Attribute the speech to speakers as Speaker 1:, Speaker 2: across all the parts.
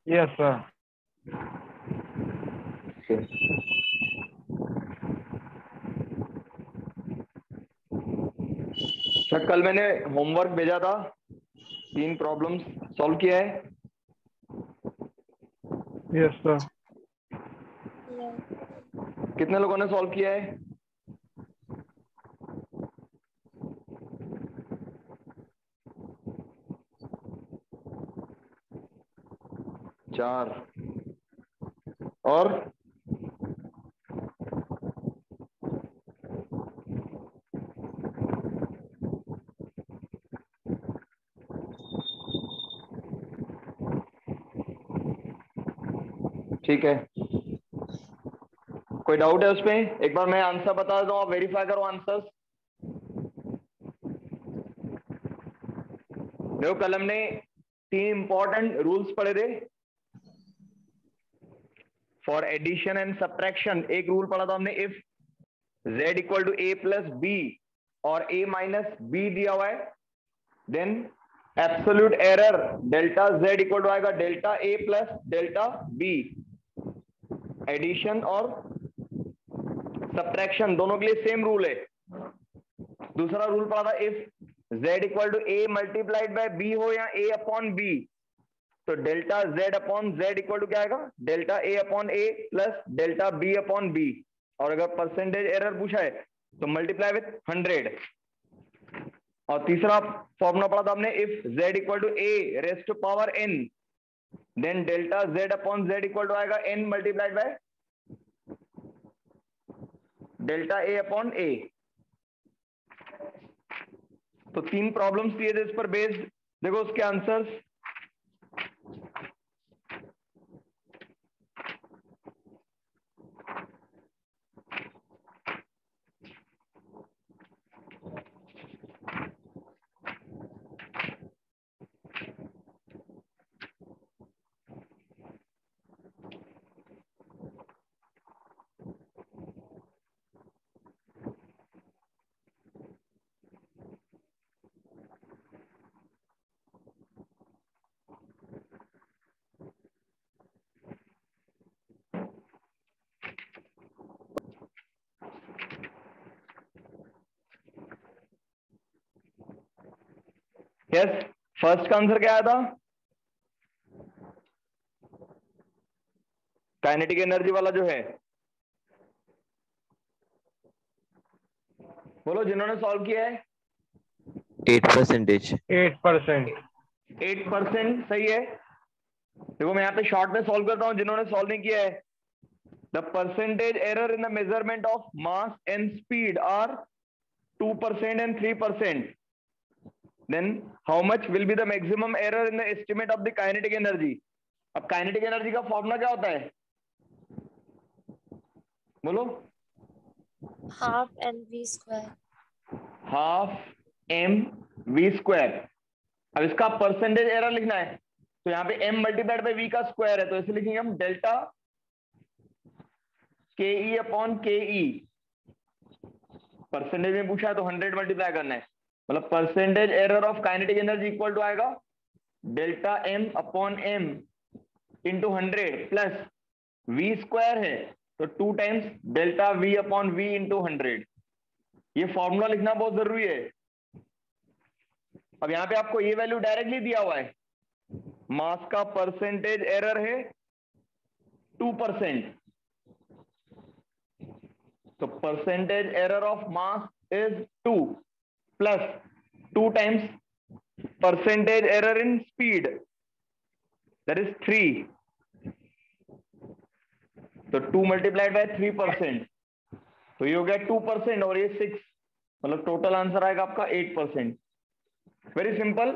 Speaker 1: Yes, sir.
Speaker 2: अच्छा, कल मैंने होमवर्क भेजा था, 3 प्रॉब्लम्स सॉल्व किया है।
Speaker 1: Yes, sir.
Speaker 2: कितने लोगों ने सॉल्व किया है? चार। और ठीक है, कोई डाउट है उसमें? एक बार मैं आंसर बता देता हूँ, आप वेरीफाई करो आंसर्स। देखो, कल हमने 3 इंपॉर्टेंट रूल्स पढ़े थे फॉर एडिशन एंड सब्ट्रैक्शन। एक रूल पढ़ा था हमने, if z equal to a plus B और a माइनस बी दिया हुआ है, then absolute error delta z equal to आएगा delta a plus delta b। Addition और सब्ट्रैक्शन दोनों के लिए सेम रूल है। दूसरा रूल पढ़ा था, if z equal to a multiplied by b हो या a अपॉन b, तो delta z upon z equal to क्या आएगा? Delta a upon a plus delta b upon b। और अगर परसेंटेज एरर पूछा है तो मल्टीप्लाई विथ 100। और तीसरा फॉर्मूला पढ़ा था हमने, if z equal to a raise to power n, then delta z upon z equal to आएगा n multiplied by delta a upon a। तो 3 प्रॉब्लम्स दिए थे इस पर बेस्ड, देखो उसके आंसर्स। यस, फर्स्ट का आंसर क्या आया था? काइनेटिक एनर्जी वाला जो है, बोलो जिन्होंने सॉल्व किया है।
Speaker 3: 8%।
Speaker 1: 8%.
Speaker 2: 8% सही है। देखो मैं यहाँ पे शॉर्ट में सॉल्व करता हूँ, जिन्होंने सॉल्व नहीं किया है। The percentage error in the measurement of mass and speed are 2% and 3%, then how much will be the maximum error in the estimate of the kinetic energy. अब काइनेटिक एनर्जी का formula क्या होता है, बोलो?
Speaker 4: Half m v square.
Speaker 2: Half m v square. अब इसका percentage error लिखना है, तो यहाँ पे m मल्टीप्लाइड बाई v का स्क्वायर है, तो इसे लिखेंगे हम डेल्टा के ई अपॉन के ई। परसेंटेज में पूछा है तो 100 मल्टीप्लाई करना है, मतलब percentage error of kinetic energy equal to आएगा delta m upon m into 100 plus v square है तो 2 times delta v upon v into 100। ये फॉर्मूला लिखना बहुत जरूरी है। अब यहाँ पे आपको ये वैल्यू डायरेक्टली दिया हुआ है, मास का परसेंटेज एरर है 2%, तो percentage error of mass is 2 plus 2 times percentage error in speed, that is 3, तो 2 मल्टीप्लाइड बाय 3%, तो ये हो गया 2% और ये 6, मतलब टोटल आंसर आएगा आपका 8%। Very simple.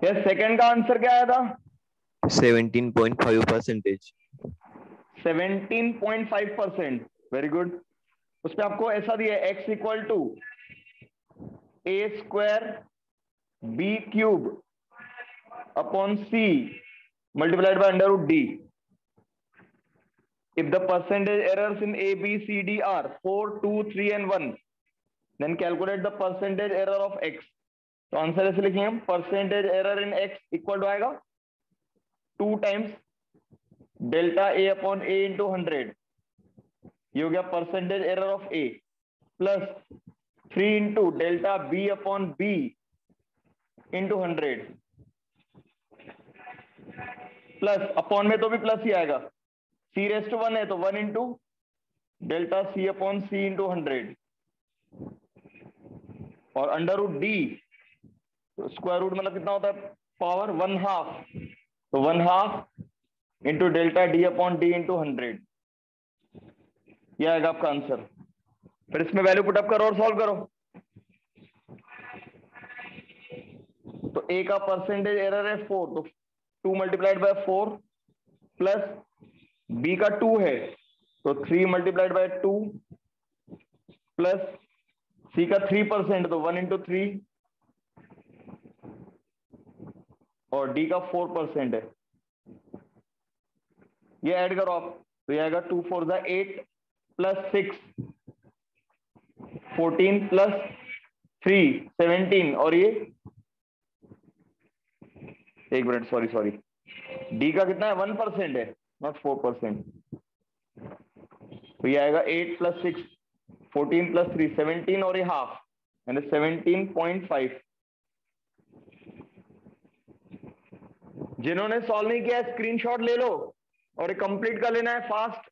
Speaker 2: यस, सेकंड का आंसर क्या आया था?
Speaker 3: 17.5%।
Speaker 2: 17.5%, वेरी गुड। उसमें आपको ऐसा दिया है, x equal to a square b cube upon c multiplied by under root d। if the percentage errors in A, B, C, D are 4, 2, 3 and 1, then calculate the percentage error of X. तो answer ऐसे लिखेंगे हम, percentage error in X equal to आएगा 2 times delta A upon A into 100, ये हो गया percentage error of A, plus 3 into delta B upon B into 100, plus upon में तो भी प्लस ही आएगा, C रेस टू 1 है तो 1 into delta C upon C into 100, और अंडर रूट D, तो स्क्वायर रूट मतलब कितना होता है, पावर 1/2, तो 1/2 into delta D upon D into 100, ये आएगा आपका आंसर। फिर इसमें वैल्यू पुटअप करो और सॉल्व करो। तो A का परसेंटेज एरर है 4, तो 2 मल्टीप्लाइड बाय 4, प्लस B का 2 है तो 3 मल्टीप्लाइड बाय 2, प्लस C का 3% तो 1 इंटू 3, और D का 4% है, ये ऐड करो आप, तो ये आएगा 2 4 जा 8 प्लस 6 14 प्लस 3 17, और ये एक मिनट, सॉरी D का कितना है, 1% है, नॉट 4%, तो ये आएगा 8 प्लस 6 14 प्लस 3 17, और ये हाफ यानी 17.5। जिन्होंने सॉल्व नहीं किया स्क्रीनशॉट ले लो और ये कंप्लीट कर लेना है फास्ट।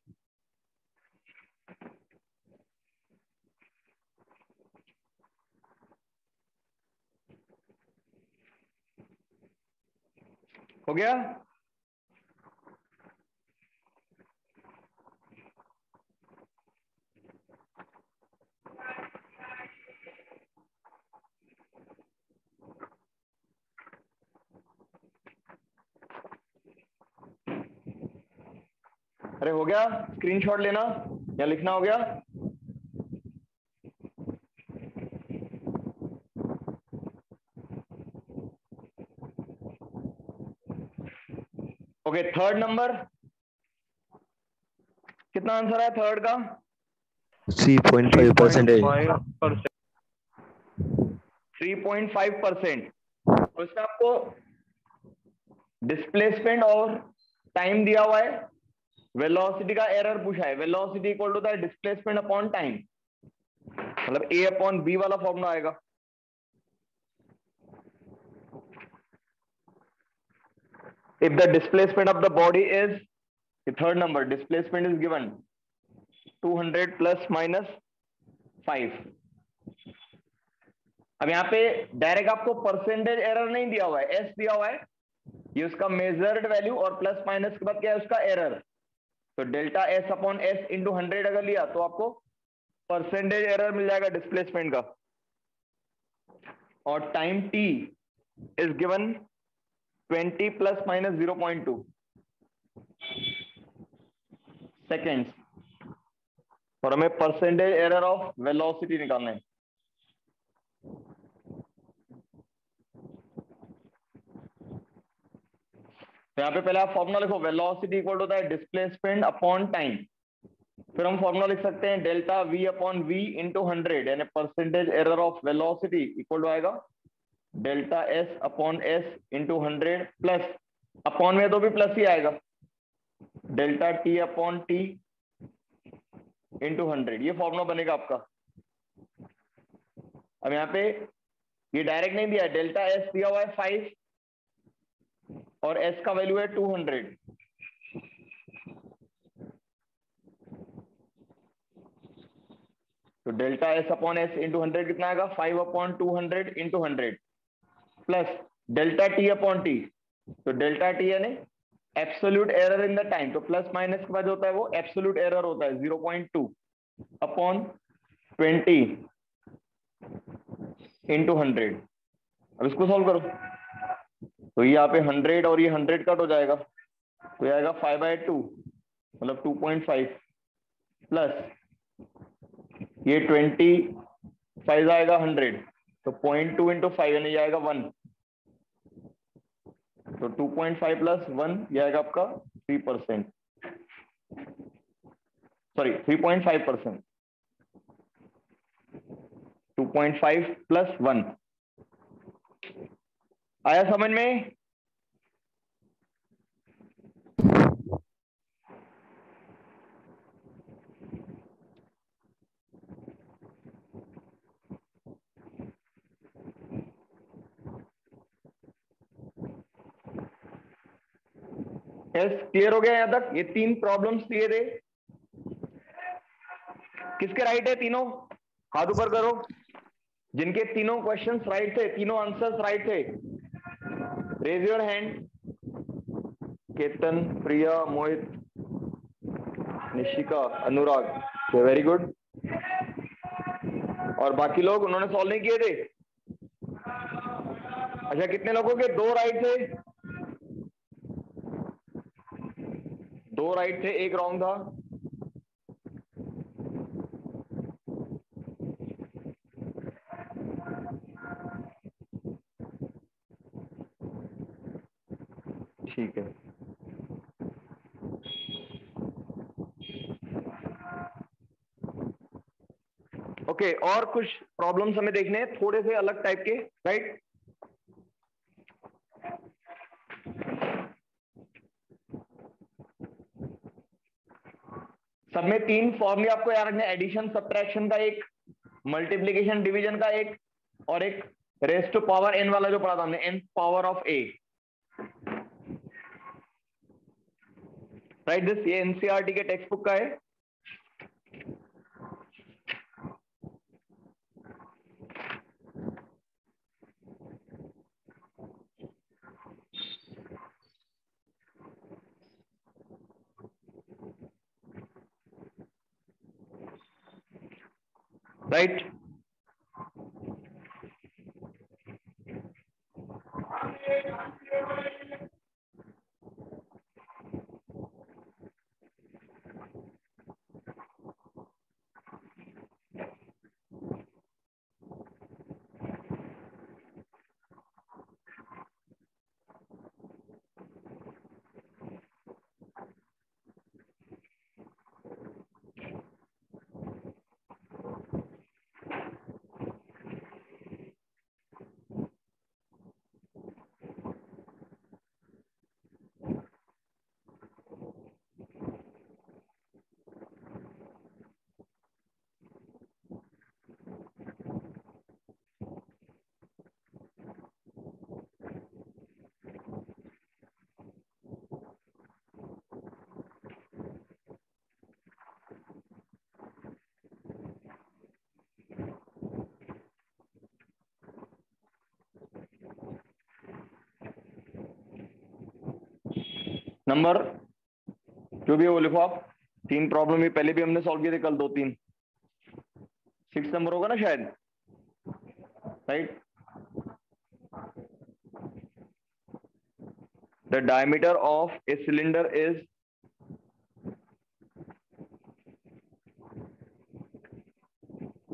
Speaker 2: हो गया? अरे हो गया? स्क्रीनशॉट लेना या लिखना हो गया? ओके, थर्ड नंबर कितना आंसर है थर्ड का?
Speaker 3: 3.5%.
Speaker 2: 3.5%। तो इसमें आपको डिस्प्लेसमेंट और टाइम दिया हुआ है, वेलोसिटी का एरर पूछा है, velocity equal to the displacement upon time, मतलब A अपॉन B वाला फॉर्मूला आएगा। If the displacement of the body is, the third number, displacement is given 200 plus minus 5। अब यहाँ पे डायरेक्ट आपको परसेंटेज एरर नहीं दिया हुआ है, S दिया हुआ है, ये उसका मेजर्ड वैल्यू, और प्लस माइनस के बाद क्या है उसका एरर, तो delta S upon S into 100 अगर लिया तो आपको परसेंटेज एरर मिल जाएगा डिस्प्लेसमेंट का, और time T is given 20 plus minus 0.2 seconds, और हमें परसेंटेज एरर ऑफ वेलोसिटी निकालना है। तो यहाँ पे पहले आप फॉर्मूला लिखो, velocity equal to the displacement upon time, फिर हम फॉर्मूला लिख सकते हैं delta V upon V into 100, यानी percentage error of velocity equal to आएगा delta S upon S into 100, plus upon में तो भी प्लस ही आएगा, delta T upon T into 100, ये फॉर्मूला बनेगा आपका। अब यहाँ पे ये डायरेक्ट नहीं दिया है, डेल्टा S दिया हुआ है 5 और S का वैल्यू है 200, तो delta S upon S into 100 कितना आएगा, 5 upon 200 into 100, plus delta T upon T, तो डेल्टा T यानी absolute error in the time, तो प्लस माइनस के बाद होता है वो एब्सोल्यूट एरर होता है 0.2 अपॉन 20 इंटू 100। अब इसको सॉल्व करो, तो ये यहाँ पे 100 और ये 100 कट हो जाएगा, तो ये आएगा 5/2 मतलब 2.5, प्लस ये 25 आएगा 100, तो 0.2 इंटू 5 यानी आएगा 1, तो 2.5 प्लस 1 ये आएगा आपका 3%। Sorry 3.5%, 2.5 plus 1। आया समझ में? यस, क्लियर हो गया यहां तक? ये 3 प्रॉब्लम्स दिए थे। किसके राइट है तीनों? हाथ ऊपर करो जिनके तीनों क्वेश्चंस राइट थे, तीनों आंसर्स राइट थे। Raise your hand. Ketan, Priya, Mohit, Nishika, Anurag, very good. और बाकी लोग उन्होंने सॉल्व नहीं किए थे? अच्छा, कितने लोगों के 2 राइट थे? 2 राइट थे, 1 रॉन्ग था। ठीक है, ओके। और कुछ प्रॉब्लम्स हमें देखने हैं थोड़े से अलग टाइप के, राइट? सब में 3 फॉर्मूले आपको याद रखने, एडिशन सब्ट्रैक्शन का एक, मल्टीप्लीकेशन डिवीजन का एक, और एक रेस टू पावर n वाला जो पढ़ा था हमने, n power of a, right? This ये एनसीईआरटी के टेक्स्ट बुक का है। राइट? नंबर जो भी है वो लिखो आप। 3 प्रॉब्लम ये पहले भी हमने सॉल्व किए थे कल, 2-3। 6 नंबर होगा ना शायद, right? The diameter of a cylinder is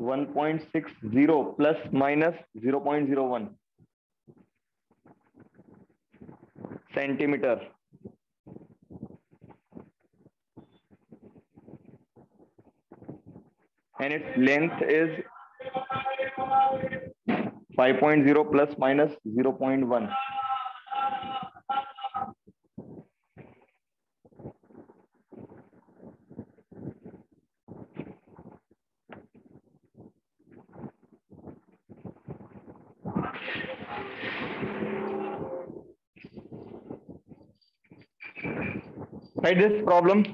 Speaker 2: 1.60 plus minus 0.01 centimetre, and its length is 5.0 plus minus 0.1. Right, this problem.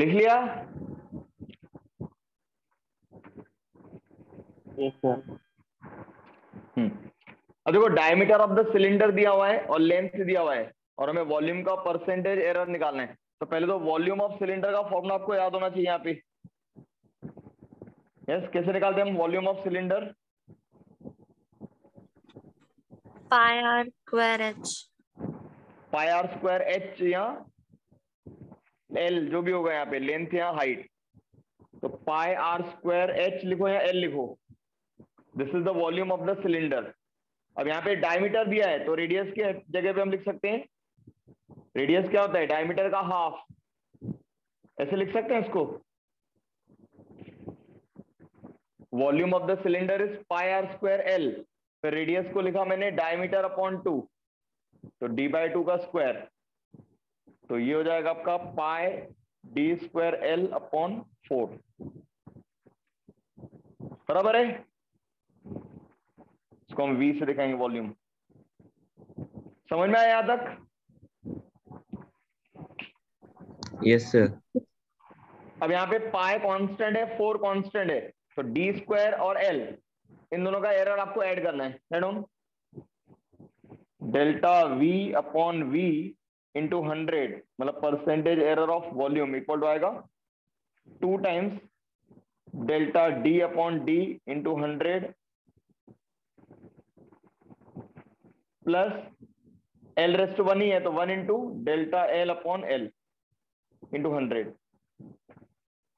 Speaker 2: लिख लिया?
Speaker 1: Yes sir.
Speaker 2: अब देखो डायमीटर ऑफ द सिलेंडर दिया हुआ है और लेंथ दिया हुआ है और हमें वॉल्यूम का परसेंटेज एरर निकालना है। तो पहले तो वॉल्यूम ऑफ सिलेंडर का फॉर्मूला आपको याद होना चाहिए यहाँ पे। यस, कैसे निकालते हैं हम volume of cylinder?
Speaker 4: pi r square h.
Speaker 2: Pi r square h या एल, जो भी होगा यहाँ पे, लेंथ या हाइट। तो पाई आर स्क्वायर एच लिखो या एल लिखो, this is the volume of the cylinder. अब यहाँ पे डायमीटर दिया है तो रेडियस के जगह पे हम लिख सकते हैं, रेडियस क्या होता है? डायमीटर का हाफ। ऐसे लिख सकते हैं इसको, volume of the cylinder is pi r square l. फिर रेडियस को लिखा मैंने डायमीटर अपॉन 2, तो d/2 का स्क्वायर। तो ये हो जाएगा आपका पाई डी स्क्वायर एल अपॉन 4, बराबर है। इसको हम v से दिखाएंगे वॉल्यूम। समझ में आया यहां तक?
Speaker 3: Yes, sir.
Speaker 2: अब यहाँ पे पाई कांस्टेंट है, 4 कांस्टेंट है, तो डी स्क्वायर और एल, इन दोनों का एरर आपको ऐड करना है। Add on delta v upon v into 100, मतलब percentage error of volume equal to आएगा 2 times delta d upon d into 100 plus l rest 1 ही है तो 1 into delta l upon l into 100।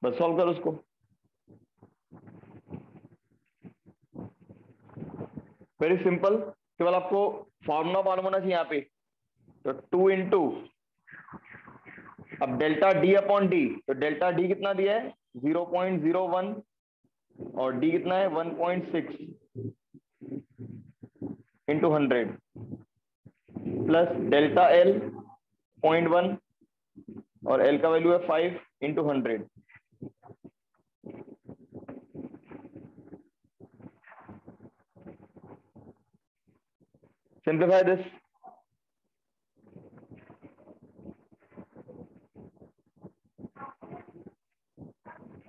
Speaker 2: बस सॉल्व करो उसको। वेरी सिंपल, केवल आपको फॉर्मूला मालूम होना चाहिए यहाँ पे। तो 2 इंटू, अब डेल्टा डी अपॉन डी, तो डेल्टा डी कितना दिया है? 0.01 और डी कितना है? 1.6 इंटू 100 प्लस डेल्टा एल 0.1 और एल का वैल्यू है 5 इंटू 100। Simplify this.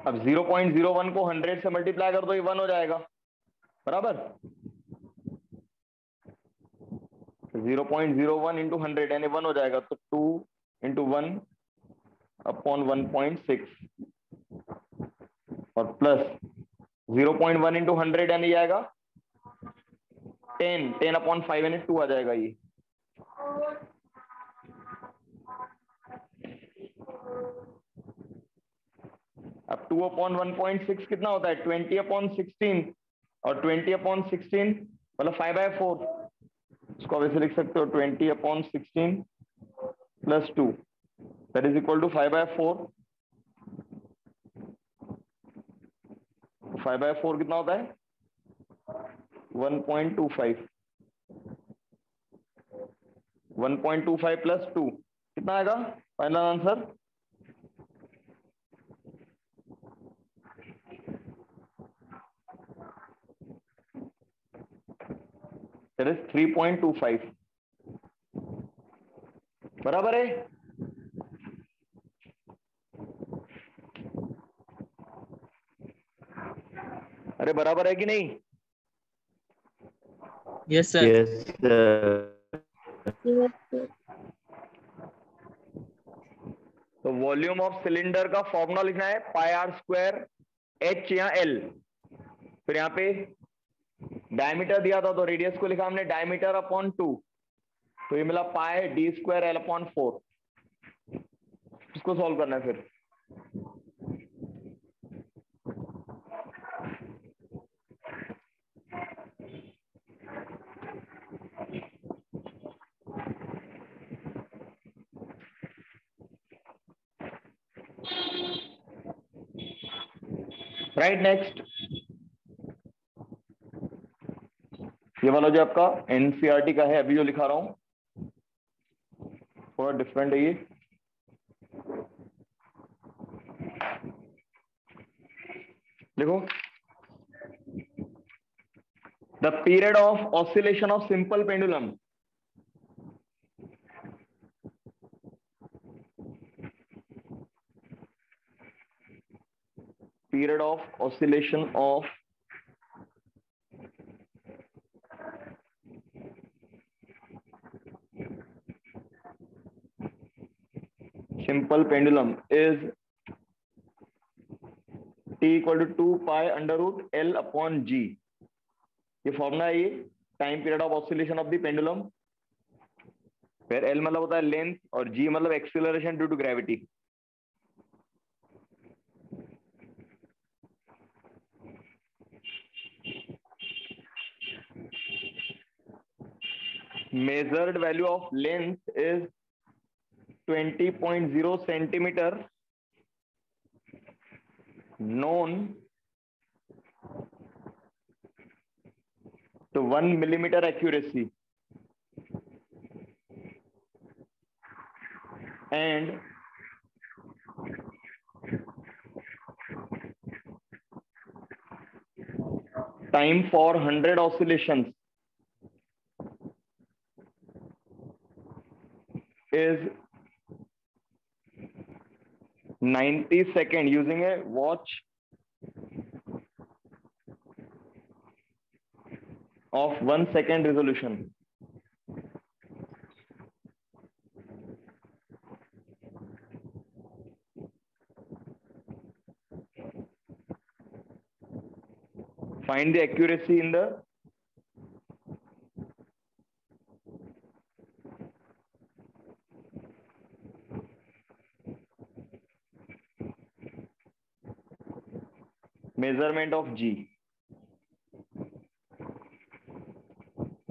Speaker 2: अब 0.01 को 100 से मल्टीप्लाई कर दो, ये 1 हो जाएगा, बराबर। 0.01 इंटू 100 यानी 1 हो जाएगा, तो 2 इंटू 1 अपॉन 1.6 और प्लस 0.1 इंटू 100 यानी आएगा 10 अपॉन 5 यानी 2 आ जाएगा ये। अब 2 अपॉन 1.6 कितना होता है? 20 अपॉन 16 और 20 अपॉन 16 मतलब 5/4। इसको वैसे लिख सकते हो 20 upon 16 plus 2 that is equal to 5/4। 5/4 कितना होता है? 1.25। 1.25 प्लस 2 कितना आएगा फाइनल आंसर? दैट इज 3.25, बराबर है। अरे बराबर है कि नहीं?
Speaker 5: Yes, sir.
Speaker 3: Yes, sir.
Speaker 4: Yes, sir.
Speaker 2: तो वॉल्यूम ऑफ सिलेंडर का फॉर्मूला लिखना है पाई आर स्क्वायर एच या एल। फिर यहाँ पे डायमीटर दिया था तो रेडियस को लिखा हमने डायमीटर अपॉन 2, तो ये मिला पाई डी स्क्वायर एल अपॉन 4। इसको सॉल्व करना है फिर। राइट, नेक्स्ट ये वाला जो आपका एनसीईआरटी का है, अभी जो लिखा रहा हूं थोड़ा डिफरेंट है ये। देखो, the period of oscillation of simple pendulum period of oscillation of simple pendulum is t equal to 2 pi under root L upon G. ये फॉर्मूला है, ये time period of oscillation of the pendulum, फिर L मतलब होता है length और G मतलब acceleration due to gravity. Measured value of length is 20.0 centimeter, known to 1 millimeter accuracy, and time for 100 oscillations is 90 seconds using a watch of 1 second resolution. Find the accuracy in the measurement of G.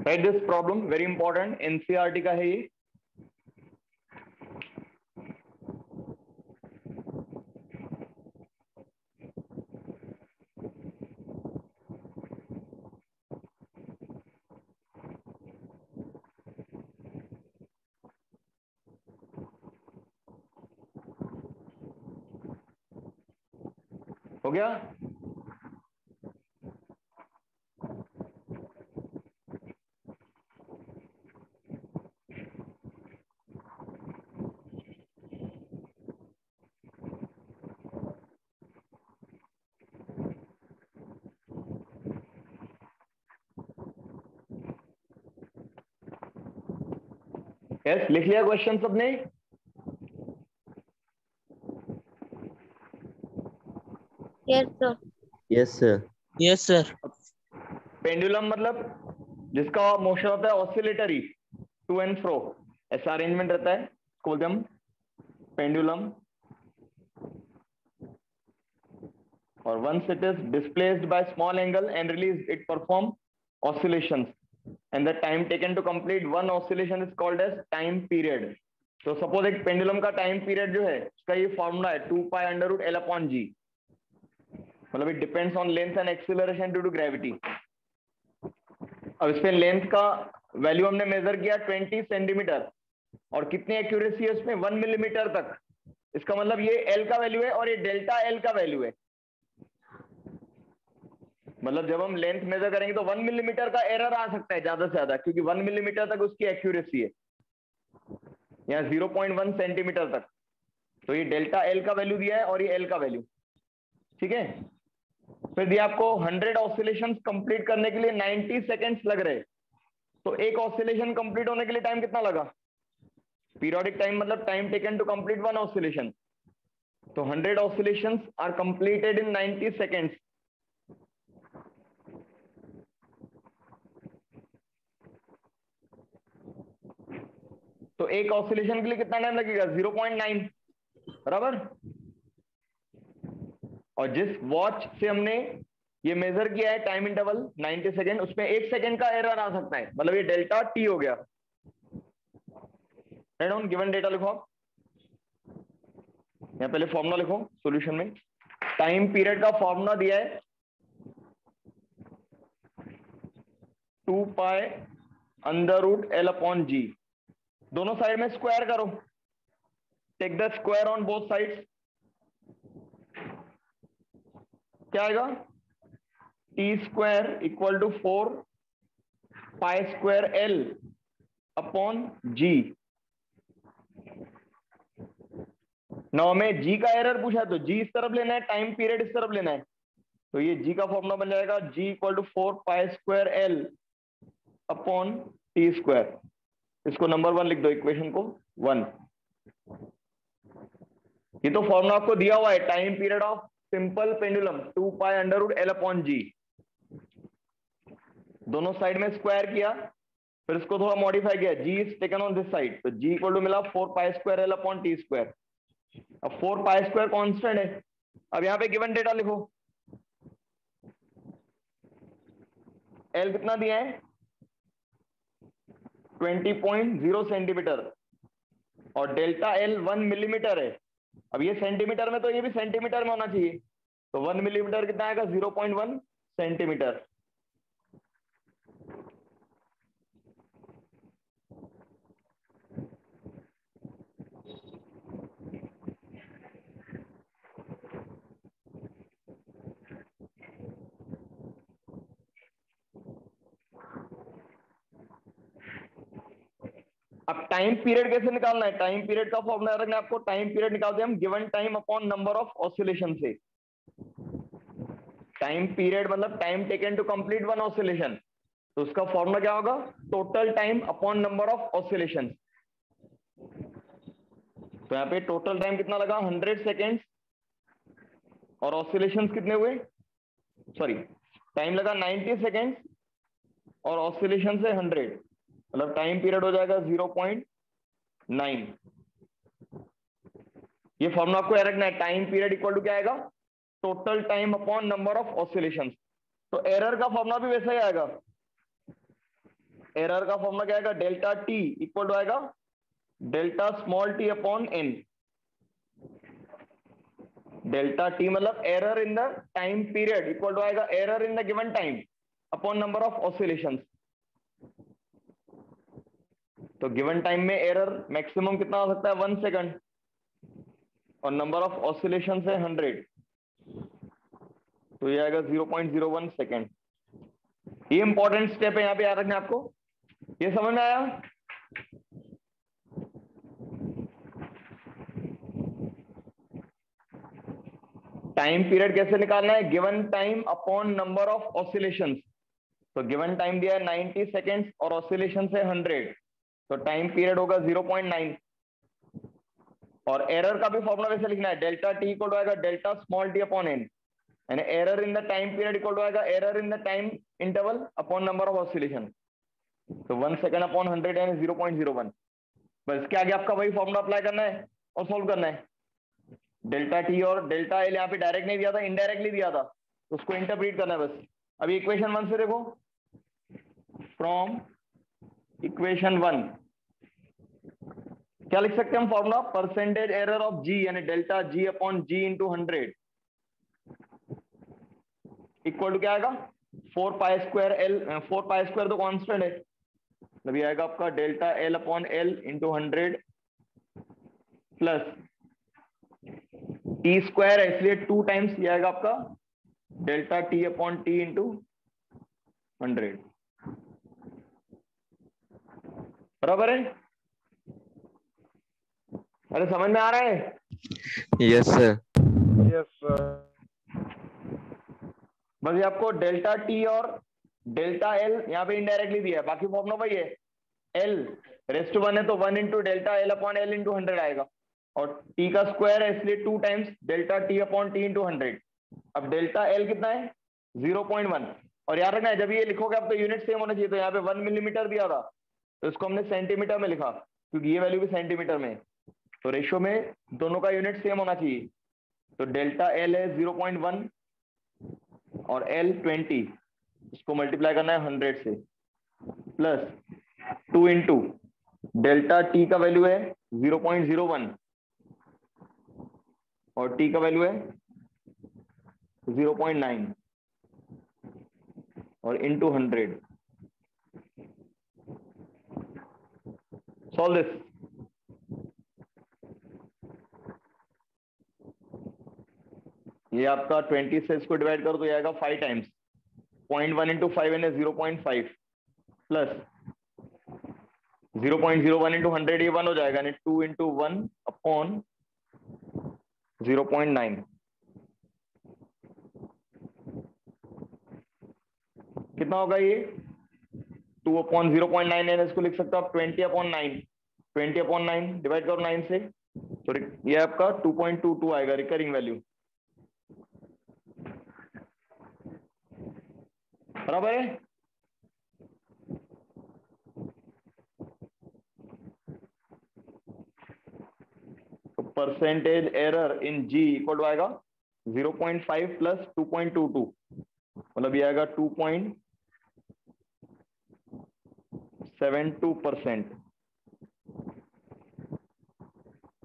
Speaker 2: Write this problem, very important, NCERT का है ये. हो गया? Yes, लिख लिया question सबने?
Speaker 4: Yes, sir.
Speaker 3: Yes, sir.
Speaker 5: Yes, sir.
Speaker 2: Pendulum मतलब जिसका मोशन होता है ऑसिलेटरी, टू एंड फ्रो, ऐसा अरेंजमेंट रहता है, इसको बोलते हैं हम पेंडुलम. और once it is displaced by small angle and released, it perform oscillations, and the time taken to complete one oscillation is called as time period. तो suppose एक पेंडुलम का टाइम पीरियड जो है उसका ये फॉर्मूला है 2 pi under root L upon G. मतलब it depends on length and acceleration due to gravity. अब इस पे लेंथ का वैल्यू हमने मेजर किया 20 सेंटीमीटर, और कितनी एक्यूरेसी है उसमें 1 मिलीमीटर तक. इसका मतलब ये L का वैल्यू है और ये डेल्टा L का वैल्यू है. मतलब जब हम लेंथ मेजर करेंगे तो 1 मिलीमीटर का एरर आ सकता है ज्यादा से ज्यादा, क्योंकि 1 मिलीमीटर तक उसकी एक्यूरेसी है, यहाँ 0.1 सेंटीमीटर तक. तो ये डेल्टा L का वैल्यू दिया है और ये L का वैल्यू. ठीक है. फिर दिया आपको 100 ऑसिलेशंस कंप्लीट करने के लिए 90 सेकेंड्स लग रहे. तो एक ऑसिलेशन कंप्लीट होने के लिए टाइम कितना लगा? पीरियोडिक टाइम मतलब time taken to complete one oscillation. तो 100 oscillations are completed in 90 seconds. तो एक ऑसिलेशन के लिए कितना टाइम लगेगा? 0.9, बराबर. और जिस वॉच से हमने ये मेजर किया है टाइम इंटरवल 90 सेकेंड, उसमें 1 सेकेंड का एरर आ सकता है, मतलब ये डेल्टा टी हो गया. राइट डाउन, गिवन डेटा लिखो आप. यहाँ पहले फॉर्मूला लिखो सॉल्यूशन में. टाइम पीरियड का फॉर्मूला दिया है 2 pi under root L upon G. दोनों साइड में स्क्वायर करो. Take the square on both sides. क्या आएगा? T square equal to 4 pi square L upon G. 9 में जी का एरर पूछा है तो जी इस तरफ लेना है, टाइम पीरियड इस तरफ लेना है, तो ये जी का फॉर्मूला बन जाएगा g equal to 4π² L upon T square. इसको नंबर 1 लिख दो, इक्वेशन को 1। ये तो फॉर्मूला आपको दिया हुआ है, time period of simple pendulum 2π√L upon g. दोनों साइड में स्क्वायर किया, फिर इसको थोड़ा मॉडिफाई किया, g is taken on this side, तो जी इक्वल टू मिला 4π² L अपॉन टी स्क्वायर। अब 4π² कांस्टेंट है। अब यहाँ पे गिवन डेटा लिखो, L कितना दिया है 20.0 सेंटीमीटर और डेल्टा L 1 मिलीमीटर है। अब ये सेंटीमीटर में, तो ये भी सेंटीमीटर में होना चाहिए, तो 1 मिलीमीटर कितना आएगा 0.1 सेंटीमीटर। अब टाइम पीरियड कैसे निकालना है? टाइम पीरियड का फॉर्मूला रखना है आपको। टाइम पीरियड निकालते हैं हम given time upon number of oscillation से। टाइम पीरियड मतलब time taken to complete one oscillation, तो उसका फॉर्मूला क्या होगा? Total time upon number of oscillation. तो यहाँ पे टोटल टाइम कितना लगा 100 सेकेंड्स, और ऑसिलेशंस कितने हुए, सॉरी टाइम लगा 90 सेकेंड्स और ऑसिलेशन से 100, मतलब टाइम पीरियड हो जाएगा 0.9। ये फॉर्मूला आपको याद रखना है, टाइम पीरियड इक्वल टू क्या आएगा? Total time upon number of oscillations. तो एरर का फॉर्मूला भी वैसा ही आएगा। एरर का फॉर्मूला क्या आएगा? डेल्टा टी इक्वल टू आएगा delta small T upon N. Delta T मतलब error in the time period equal to आएगा error in the given time upon number of oscillations. तो गिवन टाइम में error maximum कितना हो सकता है 1 second, और नंबर ऑफ ऑसिलेशन है 100, तो ये आएगा 0.01 सेकंड। ये इंपॉर्टेंट स्टेप है, यहाँ पे याद रखना आपको। ये समझ में आया? टाइम पीरियड कैसे निकालना है? Given time upon number of oscillations. तो गिवन टाइम दिया है 90 सेकेंड्स और ऑसिलेशन है 100, तो टाइम पीरियड होगा 0.9। और एरर का भी फॉर्मूला वैसे लिखना है, डेल्टा टी इक्वल टू आएगा delta small T upon N, यानी error in the time period equal to आएगा error in the time interval upon number of oscillation. तो 1 सेकंड अपॉन 100 यानी 0.01। बस इसके आगे आपका वही फॉर्मूला अप्लाई करना है और सोल्व करना है। डेल्टा टी और डेल्टा एल यहाँ पे डायरेक्ट नहीं दिया था, इनडायरेक्टली दिया था, तो उसको इंटरप्रीट करना है बस। अभी इक्वेशन 1 से देखो, फ्रॉम इक्वेशन 1 क्या लिख सकते हैं हम formula? Percentage error of g यानी delta g upon g into 100 equal to क्या आएगा? 4π² L, 4π² तो कांस्टेंट है, मतलब ये आएगा आपका delta l upon l into 100 plus T square है इसलिए 2 टाइम्स ये आएगा आपका delta t upon T into 100। बराबर है? अरे समझ में आ रहा है?
Speaker 3: Yes sir.
Speaker 1: Yes sir.
Speaker 2: बस ये आपको डेल्टा टी और डेल्टा एल यहाँ पे इनडायरेक्टली दिया है, बाकी फॉर्मूला वही है। एल रेस्ट टू 1 है तो 1 into delta l upon l into 100 आएगा, और टी का स्क्वायर है इसलिए 2 times delta t upon T into 100। अब डेल्टा एल कितना है? 0.1। और याद रखना है जब ये लिखोगे अब तो यूनिट सेम होना चाहिए, तो यहाँ पे 1 मिलीमीटर दिया था तो इसको हमने सेंटीमीटर में लिखा क्योंकि ये वैल्यू भी सेंटीमीटर में है, तो रेशियो में दोनों का यूनिट सेम होना चाहिए। तो डेल्टा एल है 0.1 और एल 20, इसको मल्टीप्लाई करना है 100 से, प्लस 2 इंटू डेल्टा टी का वैल्यू है 0.01 और टी का वैल्यू है 0.9 और इंटू 100। Solve this. ये आपका 20 से इसको डिवाइड करो तो ये आएगा 5 टाइम्स, 0.1 इंटू 5 यानी 0.5 प्लस 0.01 इंटू 100 ये 1 हो जाएगा, यानी 2 इंटू 1 अपॉन 0.9 कितना होगा ये? 2/0.9 है, इसको लिख सकते हो आप 20/9। 20/9 डिवाइड करो 9 से, तो ये आपका 2.22 आएगा रिकरिंग वैल्यू। बराबर है? तो percentage error in g equal to आएगा 0.5 प्लस 2.22, मतलब ये आएगा 2.72%,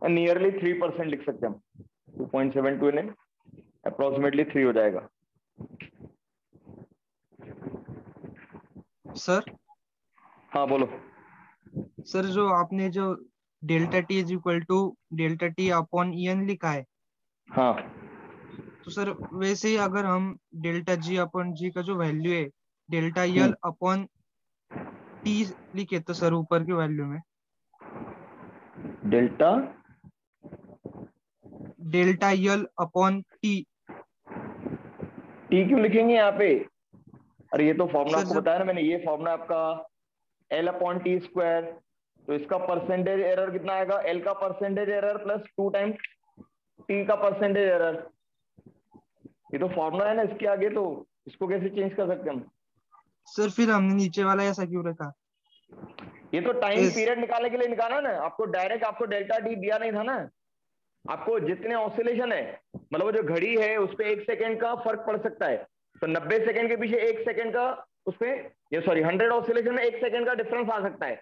Speaker 2: नियरली 3% लिख सकते हैं हम। 2.72 ने अप्रोक्सीमेटली 3 हो जाएगा।
Speaker 5: सर
Speaker 2: हाँ बोलो।
Speaker 5: सर जो आपने जो delta t is equal to delta t upon EN लिखा है,
Speaker 2: हाँ
Speaker 5: तो सर वैसे ही अगर हम डेल्टा जी अपॉन जी का जो वैल्यू है डेल्टा यल अपॉन टी लिखे तो सर ऊपर की वैल्यू में
Speaker 2: डेल्टा
Speaker 5: डेल्टा यल अपॉन टी।
Speaker 2: टी क्यों लिखेंगे यहाँ पे? अरे ये तो फॉर्मूला
Speaker 5: सर
Speaker 2: आपको
Speaker 5: जब
Speaker 2: बताया ना मैंने, ये फॉर्मूला आपका L/T²। तो इसका परसेंटेज एरर कितना आएगा? L का percentage error plus 2 times T का परसेंटेज एरर। ये तो फॉर्मूला है ना, इसके आगे तो इसको कैसे चेंज कर सकते हम?
Speaker 5: सर फिर हमने नीचे वाला ऐसा क्यों रखा?
Speaker 2: ये तो टाइम
Speaker 5: इस
Speaker 2: पीरियड निकालने के लिए निकाला ना, आपको डायरेक्ट आपको डेल्टा टी दिया नहीं था ना। आपको जितने ऑसिलेशन है, मतलब वो जो घड़ी है उस पर 1 सेकेंड का फर्क पड़ सकता है, तो 90 सेकेंड के पीछे 1 सेकेंड का उसमें, ये सॉरी 100 ऑसिलेशन में 1 सेकेंड का डिफरेंस आ सकता है,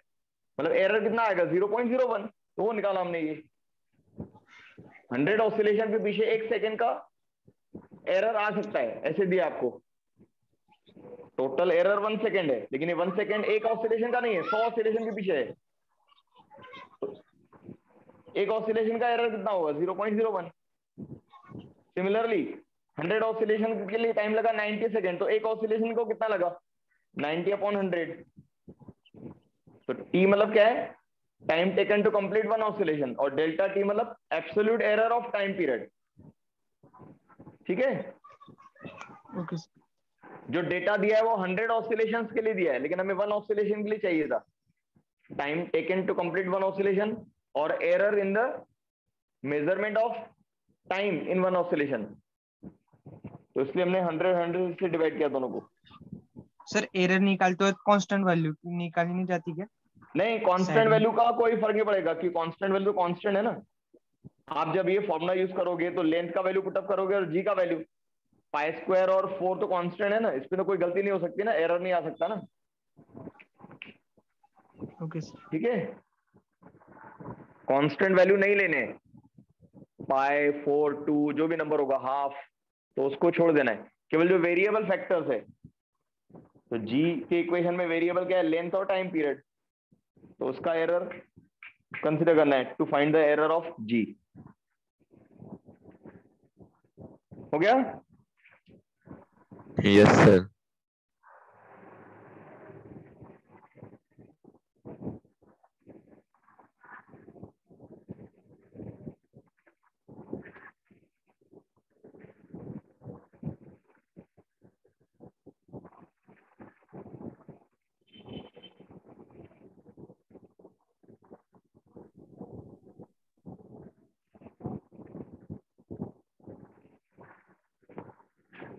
Speaker 2: मतलब एरर कितना आएगा? 0.01। तो वो निकाला हमने। ये 100 ऑसिलेशन के पीछे 1 सेकेंड का एरर आ सकता है, ऐसे दिया आपको। टोटल एरर 1 सेकेंड है, लेकिन ये 1 सेकेंड एक ऑसिलेशन का नहीं है, 100 ऑसिलेशन के पीछे है। तो एक ऑसिलेशन का एरर कितना होगा? 0.01। सिमिलरली 100 ऑसिलेशन के लिए टाइम लगा 90 सेकेंड, तो एक ऑसिलेशन को कितना लगा? 90/100। तो टी मतलब क्या है? Time taken to complete one oscillation, और डेल्टा टी मतलब absolute error of time period. ठीक है?
Speaker 5: ओके
Speaker 2: जो डेटा दिया है वो 100 ऑसिलेशंस के लिए दिया है, लेकिन हमें वन ऑसिलेशन के लिए चाहिए था। Time taken to complete one oscillation और error in the measurement of time in one oscillation, तो इसलिए हमने 100 से डिवाइड किया दोनों को।
Speaker 5: सर एरर निकालते हो कांस्टेंट वैल्यू निकाली नहीं जाती क्या?
Speaker 2: नहीं, कांस्टेंट
Speaker 5: साइड में
Speaker 2: वैल्यू का कोई फर्क नहीं पड़ेगा, कि कांस्टेंट वैल्यू कांस्टेंट है ना। आप जब ये फॉर्मूला यूज करोगे तो लेंथ का वैल्यू पुटअप करोगे और जी का वैल्यू, π² और 4 तो कांस्टेंट है ना, इसमें तो कोई गलती नहीं हो सकती ना, एरर नहीं आ सकता ना।
Speaker 5: Okay sir.
Speaker 2: ठीक है? कांस्टेंट वैल्यू नहीं लेने, पाई 4 2 जो भी नंबर होगा हाफ, तो उसको छोड़ देना है। केवल जो वेरिएबल फैक्टर्स है, तो जी के इक्वेशन में वेरिएबल क्या है? लेंथ और टाइम पीरियड। तो उसका एरर कंसीडर करना है to find the error of g. हो गया?
Speaker 3: Yes, sir.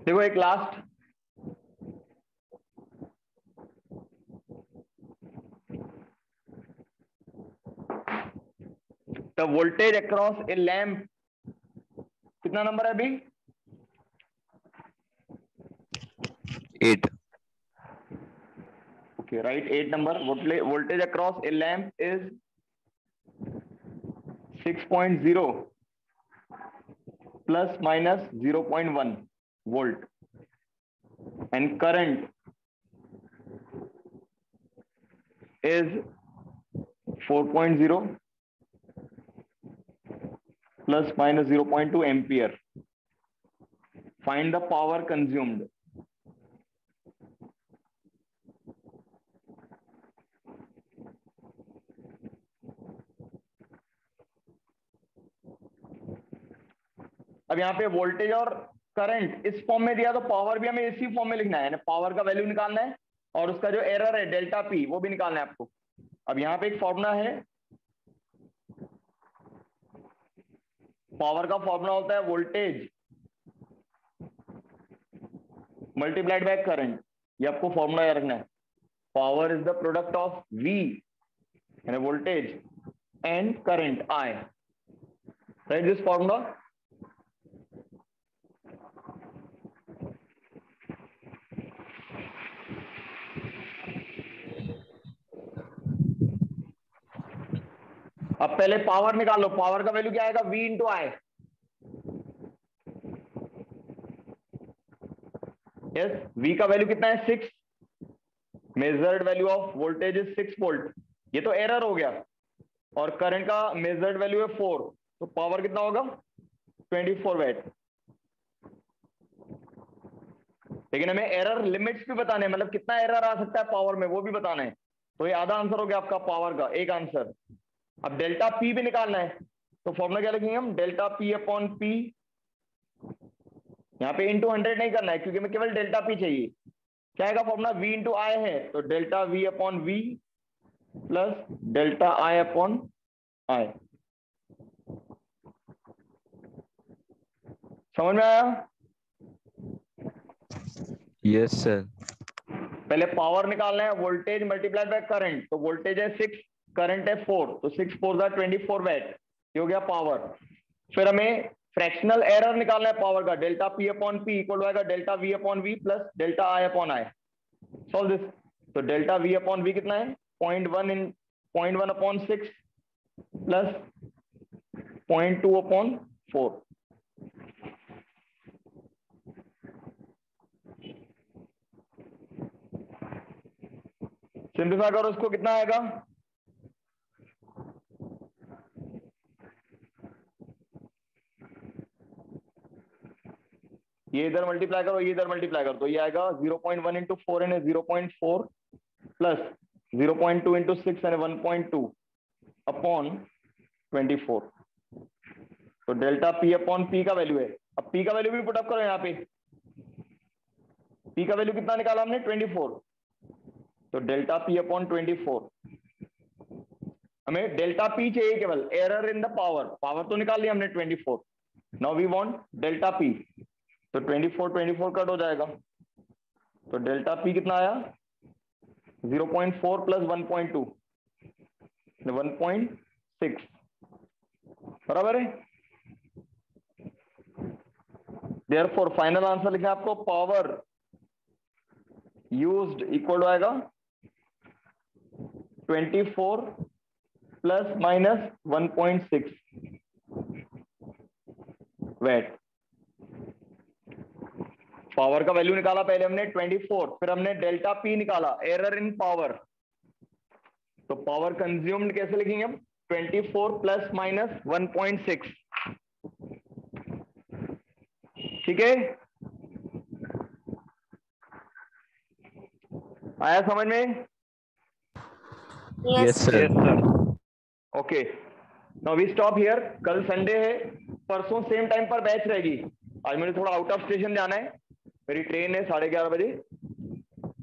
Speaker 2: देखो एक last, the voltage across a lamp, कितना नंबर है अभी?
Speaker 3: 8.
Speaker 2: Okay, right, 8 number. Voltage across a lamp is 6.0 plus minus 0.1 volt, and current is 4.0 plus minus 0.2 ampere. Find the power consumed. अब यहाँ पे वोल्टेज और current इस फॉर्म में दिया, तो पावर भी हमें इसी फॉर्म में लिखना है, यानी पावर का वैल्यू निकालना है और उसका जो एरर है डेल्टा पी वो भी निकालना है आपको। अब यहाँ पे एक फॉर्मूला है, पावर का फॉर्मूला होता है वोल्टेज मल्टीप्लाइड बाय करंट। ये आपको फॉर्मूला याद रखना है। Power is the product of V यानी voltage and current I। Right this formula. अब पहले पावर निकाल लो। पावर का वैल्यू क्या आएगा? V into I। Yes, V का वैल्यू कितना है? 6। Measured value of voltage is 6 volt. ये तो एरर हो गया। और करंट का मेजर्ड वैल्यू है 4, तो पावर कितना होगा? 24 वैट। लेकिन हमें एरर लिमिट्स भी बताने हैं, मतलब कितना एरर आ सकता है पावर में वो भी बताना है। तो ये आधा आंसर हो गया आपका पावर का, एक आंसर। अब डेल्टा पी भी निकालना है, तो फॉर्मूला क्या लिखेंगे हम? Delta P upon P. यहाँ पे इंटू 100 नहीं करना है क्योंकि हमें केवल डेल्टा पी चाहिए। क्या आएगा फॉर्मूला? V इंटू आई है, तो delta V upon V plus delta I upon I। समझ में आया?
Speaker 3: Yes sir.
Speaker 2: पहले पावर निकालना है, वोल्टेज मल्टीप्लाइड बाय करंट। तो वोल्टेज है 6, करंट है 4, तो 6 4 24 वैट। ये हो गया पावर। फिर हमें फ्रैक्शनल एरर निकालना है पावर का। Delta P upon P equal होगा delta V upon V plus delta I upon I. Solve this. तो डेल्टा वी अपॉन वी कितना है? 0.1 अपॉन 6 प्लस 0.2 अपॉन 4। सिंप्लीफाई करो उसको, कितना आएगा? ये इधर मल्टीप्लाई करो, ये इधर मल्टीप्लाई करो, तो ये आएगा 0.1 इंटू 4 यानी 0.4 प्लस 0.2 इंटू 6 यानी 1.2 अपॉन 24। तो डेल्टा पी अपॉन पी का वैल्यू है। अब पी का वैल्यू भी पुटअप करो यहाँ पे। पी का वैल्यू कितना निकाला हमने? 24। तो डेल्टा पी अपॉन 24। हमें डेल्टा पी चाहिए केवल, error in the power. Power तो निकाल लिया हमने 24। Now we want delta p. तो 24 कट हो जाएगा, तो डेल्टा पी कितना आया? 0.4 प्लस 1.2 1.6 बराबर है। देयरफॉर फाइनल आंसर लिखना है आपको, पावर यूज्ड इक्वल आएगा 24 प्लस माइनस 1.6 वैट। पावर का वैल्यू निकाला पहले हमने 24, फिर हमने डेल्टा पी निकाला, एरर इन पावर। तो पावर कंज्यूम्ड कैसे लिखेंगे हम? 24 प्लस माइनस 1.6। ठीक है, आया समझ में?
Speaker 3: Yes sir.
Speaker 1: Yes sir.
Speaker 2: Okay, now we stop here. कल संडे है, परसों सेम टाइम पर बैच रहेगी। आज मुझे थोड़ा आउट ऑफ स्टेशन जाना है, मेरी ट्रेन है 11:30 बजे।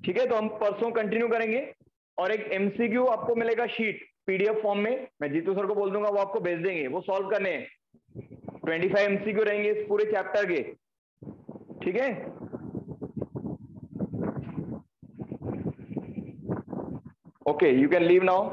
Speaker 2: ठीक है, तो हम परसों कंटिन्यू करेंगे। और एक एमसीक्यू आपको मिलेगा शीट पीडीएफ फॉर्म में, मैं जीतू सर को बोल दूंगा, वो आपको भेज देंगे, वो सॉल्व करने हैं। 25 एमसीक्यू रहेंगे इस पूरे चैप्टर के। ठीक है, okay, you can leave now.